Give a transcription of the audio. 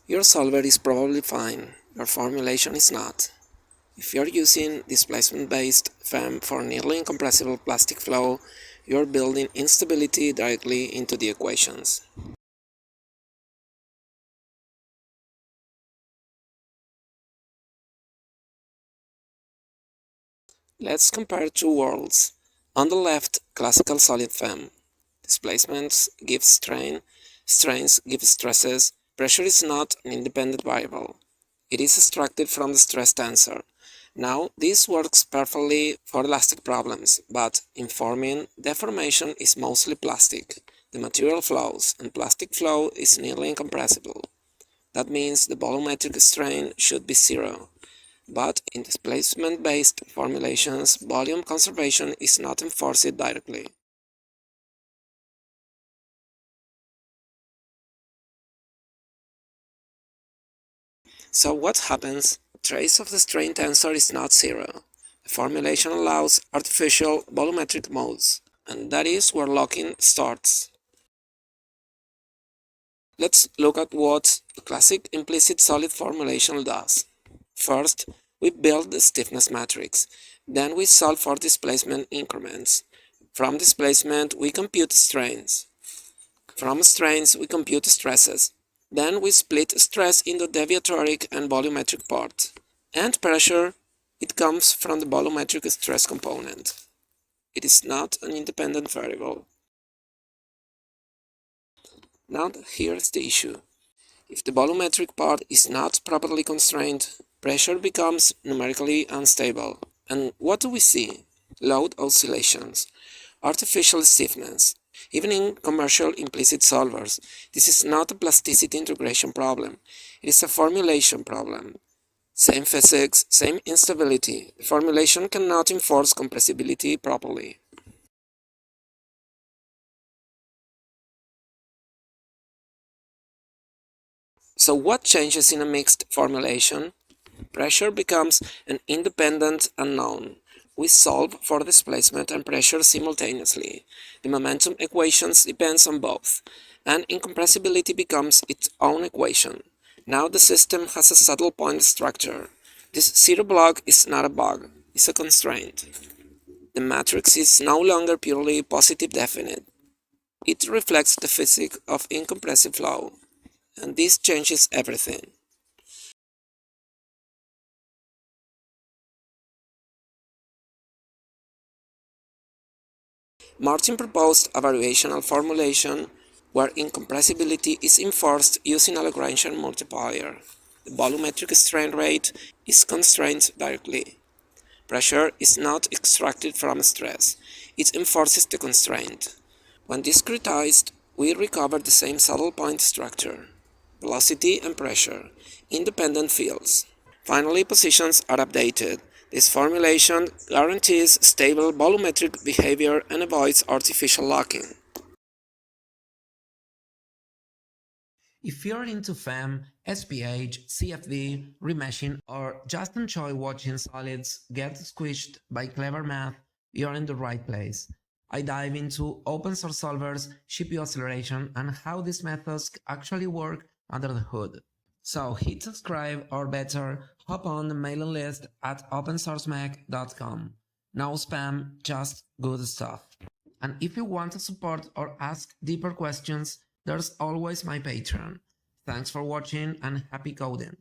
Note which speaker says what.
Speaker 1: Your solver is probably fine, your formulation is not. If you're using displacement-based FEM for nearly incompressible plastic flow, you're building instability directly into the equations. Let's compare two worlds. On the left, classical solid FEM. Displacements give strain, strains give stresses, pressure is not an independent variable. It is extracted from the stress tensor. Now, this works perfectly for elastic problems, but in forming, deformation is mostly plastic. The material flows, and plastic flow is nearly incompressible. That means the volumetric strain should be zero. But in displacement-based formulations, volume conservation is not enforced directly. So what happens? Trace of the strain tensor is not zero. The formulation allows artificial volumetric modes, and that is where locking starts. Let's look at what the classic implicit solid formulation does. First, we build the stiffness matrix. Then we solve for displacement increments. From displacement, we compute strains. From strains, we compute stresses. Then we split stress into deviatoric and volumetric part. And pressure, it comes from the volumetric stress component. It is not an independent variable. Now here's the issue. If the volumetric part is not properly constrained, pressure becomes numerically unstable. And what do we see? Load oscillations, artificial stiffness. Even in commercial implicit solvers, this is not a plasticity integration problem. It is a formulation problem. Same physics, same instability. The formulation cannot enforce compressibility properly. So what changes in a mixed formulation? Pressure becomes an independent unknown. We solve for displacement and pressure simultaneously. The momentum equations depends on both, and incompressibility becomes its own equation. Now the system has a saddle point structure. This zero block is not a bug, it's a constraint. The matrix is no longer purely positive definite. It reflects the physics of incompressive flow, and this changes everything. Martin proposed a variational formulation where incompressibility is enforced using a Lagrangian multiplier. The volumetric strain rate is constrained directly. Pressure is not extracted from stress. It enforces the constraint. When discretized, we recover the same saddle point structure. Velocity and pressure, independent fields. Finally, positions are updated. This formulation guarantees stable volumetric behavior and avoids artificial locking. If you're into FEM, SPH, CFD, remeshing, or just enjoy watching solids get squished by clever math, you're in the right place. I dive into open source solvers, CPU acceleration, and how these methods actually work under the hood. So hit subscribe, or better, hop on the mailing list at opensourcemac.com. No spam, just good stuff. And if you want to support or ask deeper questions, there's always my Patreon. Thanks for watching and happy coding!